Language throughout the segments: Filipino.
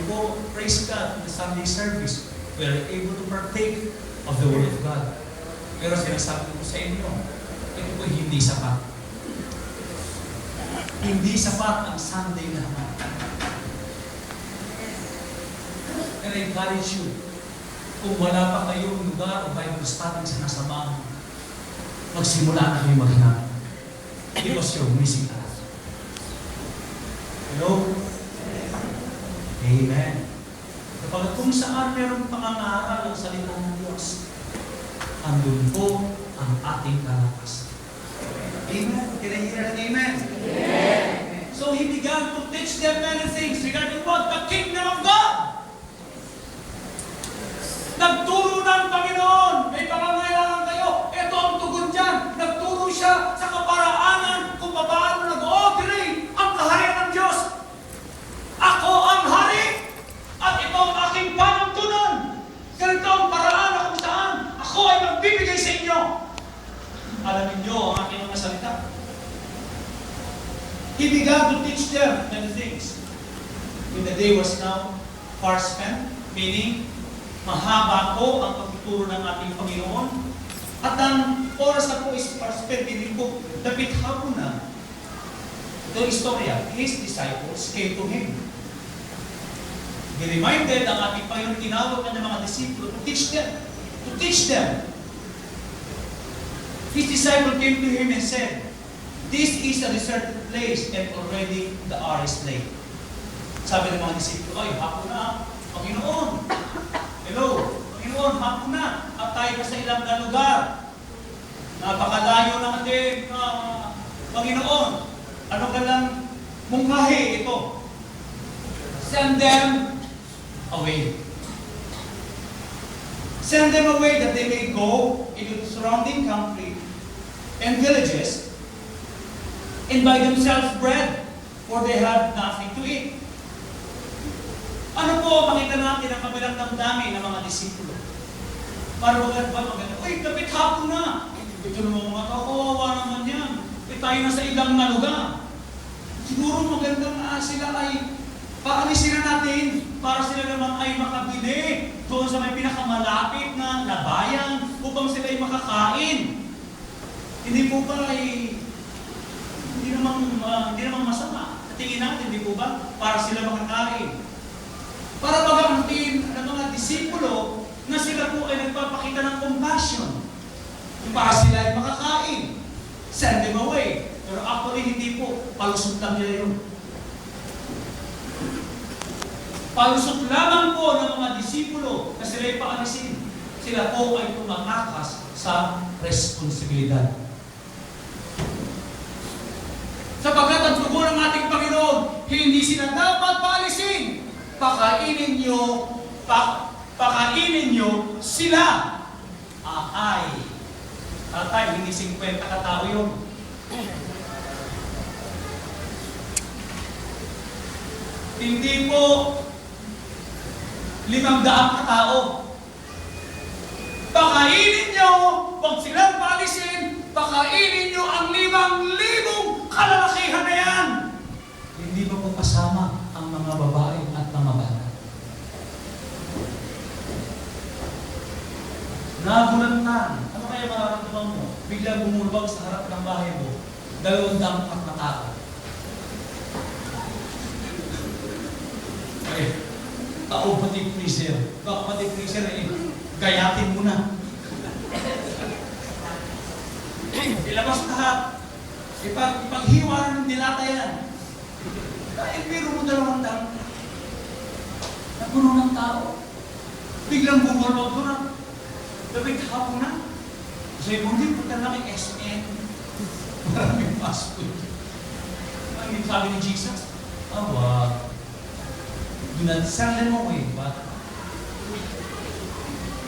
po, praise God, the Sunday service, we are able to partake of the Word of God. Pero sinasabi ko sa inyo, ito po hindi sapat. Hindi sapat ang Sunday naman. And I encourage you, kung wala pa kayong lugar o Bible study sa nasamahan, magsimula na kayo maghanap. Because you're missing out. Hello? Amen. Kapag kung saan merong pangangaral ang salita ng Diyos, andun po ang ating kalakasan. Amen? Can I hear an amen? Amen. So he began to teach them many things regarding what? The kingdom of God. Nagturo ng Panginoon, may pangangailangan kayo, ito ang tugon dyan. Nagturo siya sa kaparaanan kung paano nag-ooperate ang kaharian ng Diyos. Ako ang hari at ito ang aking panuntunan. Ganito ang paraan na kung saan ako ay magbibigay sa inyo. Alamin niyo ang aking mga salita. He began to teach them many things. When the day was now far spent, meaning mahaba po ang pagtuturo ng ating Panginoon. At ang oras na po is far spent, meaning po, dapit hapon na. Ito ang istorya. His disciples came to Him. He reminded ang ating Panginoon, tinawag na ng mga disipulo to teach them. To teach them. His disciple came to Him and said, "This is a deserted place and already the hour is late." Sabi ng mga disipulo, "Ay, hapon na, Panginoon. Hello, Panginoon, hapon na. At tayo na sa ilang na lugar. Napakalayo natin, Panginoon. Ano ka lang mungkahi ito? Send them away. Send them away that they may go into the surrounding country and villages and buy themselves bread, for they have nothing to eat. Ano po, makita natin ang kabilang damdamin ng mga disipulo. Para maganda, uy, kapit hapon na. Ito naman mga kawawa naman yan. Tayo na sa ilang na lugar. Siguro maganda na sila ay paalisin na natin para sila naman ay makabili doon sa may pinakamalapit na bayan upang sila ay makakain. Hindi po ba ay hindi naman masama. Tingin natin, hindi po ba? Para sila makakain. Para magamutin ng mga disipulo na sila po ay nagpapakita ng compassion. Para sila ay makakain. Send them away. Pero actually, hindi po. Palusot lang nila yun. Palusot lamang po ng mga disipulo na sila ay paalisin. Sila po ay tumatakas sa responsibilidad. Sapagkat ang tugon ng ating Panginoon, hindi sila dapat paalisin. Pakainin nyo sila. Ay, tatay, hindi 50 katao yun. Hindi po 500 katao. Pakainin nyo, huwag silang paalisin, pakainin nyo ang 5,000 kalalakihan na yan. Hindi ba po kasama ang mga babae at mga bata? Nagulantang. Ano kaya mararamdaman mo? Bigla bumulbag sa harap ng bahay mo, 200 na tao. Ay, tao pati freezer. Baka pati freezer eh, gayatin mo na. Ilabas lahat. Ipaghiwa na ng dilata yan. Kahit biro mo 200. Napuno ng tao. Biglang bumulbag doon na. Dapat hapon na. Kasi hindi punta na kay SN. Maraming fast food. Ang sabi ni Jesus, wag. Do not send them away, but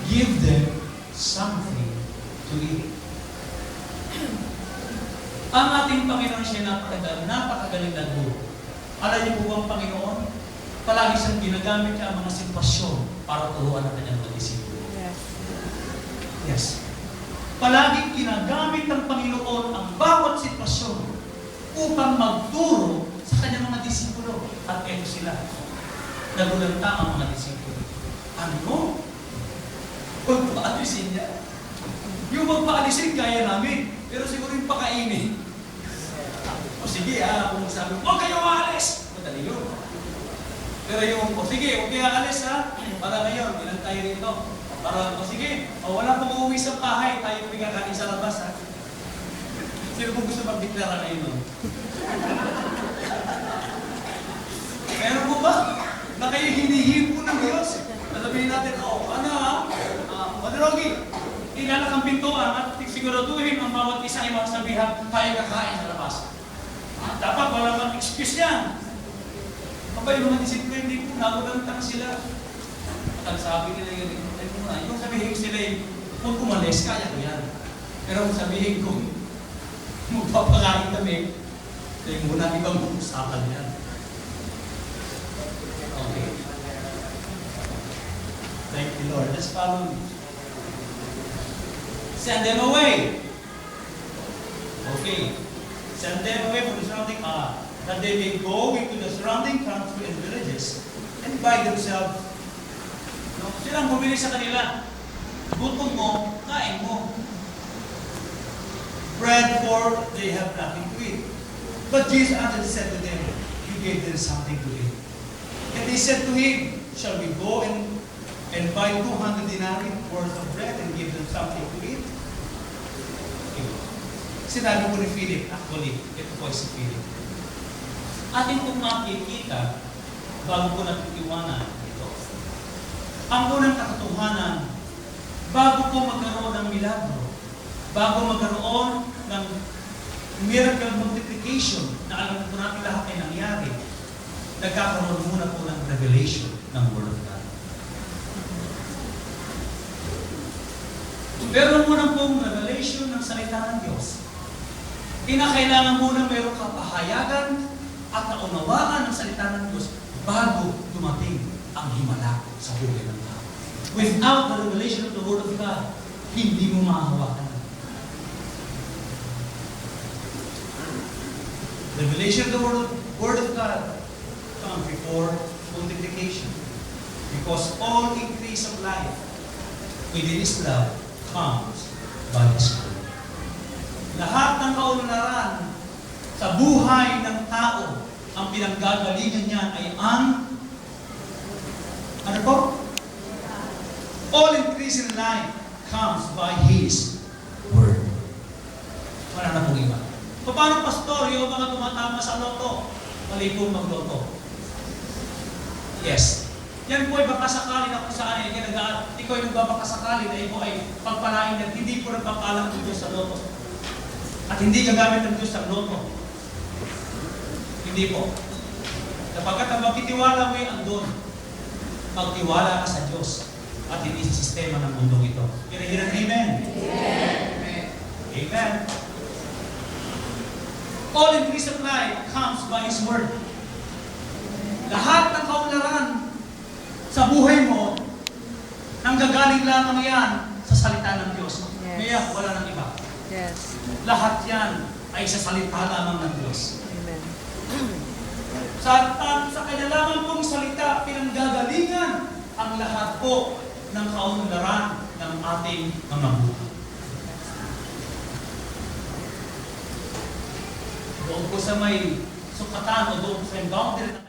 give them something to eat. Ang ating Panginoon siya napakagaling na guro. Alam niyo po ba ang Panginoon? Palagi siyang ginagamit niya ang mga sitwasyon para turuan ang kanyang mga disipulo. Yes. Palaging ginagamit ng Panginoon ang bawat sitwasyon upang magturo sa kanyang mga disipulo. At eto sila. Nagulanta ang mga disipulo. Ano? Pagpaalisin niya. Yung magpaalisin, kaya namin. Pero siguro yung pakainin. O sige kung sabi, huwag kayo aalis! Madali yun. Pero yung, o sige, huwag kayo aalis para ngayon, ilan tayo rito. Para, o sige, wala pong uuwi sa bahay, tayo pagkakain sa labas Sino kung gusto magdeklara na yun? Meron mo ba? Na kayo hinihipo ng Diyos? Sasabihin natin, Rogi, ilalak ang pintuan at siguraduhin ang bawat isa ay magsabihan, tayo kakain sa labas. Dapat wala mang excuse yan. Kapag yung mga disiplina, hindi po, nagulantang sila. At ang sabi nila yun, yung sabihin sila, kung umalis, kaya ko yan. Pero kung sabihin ko, magpapakain kami, kaya muna ibang usapan yan. Okay. Thank you, Lord. Let's follow me. Send them away. Okay. Send them away from the surrounding that they may go into the surrounding country and villages and buy themselves. No? Silang bumili sa kanila. Gutom mo, kain mo. Bread, for they have nothing to eat. But Jesus answered and said to them, you gave them something to eat. And they said to him, shall we go and buy 200 denarii worth of bread and give them something to eat? Sinabi ko ni Philip, actually, ito po si Philip. Atin kong makikita, bago ko natitiwanan ito. Ang unang katotohanan, bago ko magkaroon ng milagro, bago magkaroon ng miracle multiplication, na alam ko natin lahat ay nangyari, nagkakaroon muna po ng revelation ng Word of God. Pero muna pong revelation ng salita ng Diyos. Kinakailangan muna mayroong kapahayagan at naunawaan ng salita ng Diyos bago dumating ang himala sa buhay ng tao. Without the revelation of the Word of God, hindi mo mahahawakan. Revelation of the Word of God comes before multiplication. Because all increase of life within His love comes by His Word. Lahat ng kaunlaran sa buhay ng tao, ang pinanggagalingan niyan ay ano po? All increase in life comes by His Word. Wala na pong iba. So, paano, pastor, yung mga tumatama sa loto? Mali po magloto. Yes. Yan po ay baka sakali na kung saan ay kinagaan. Ikaw ay nagbabaka sakali na ikaw ay pagpalain na hindi po nagpapalang ng Diyos sa loto. At hindi gagamit ng Diyos sa loto. Hindi po. Kapagkat ang magtitiwala mo ay andun, magtiwala ka sa Diyos at hindi sa sistema ng mundong ito. Kinahiran, amen? Amen. Amen. All increase of life comes by His Word. Lahat ng kaunlaran sa buhay mo, nanggagaling lamang yan sa salita ng Diyos. Kaya wala nang iba. Yes. Lahat yan ay sa salita lamang ng Diyos. Amen. Sa kanya lamang pong salita, pinanggagalingan ang lahat po ng kaunlaran ng ating mga buhay. Doon po sa may sukatan o doon sa boundary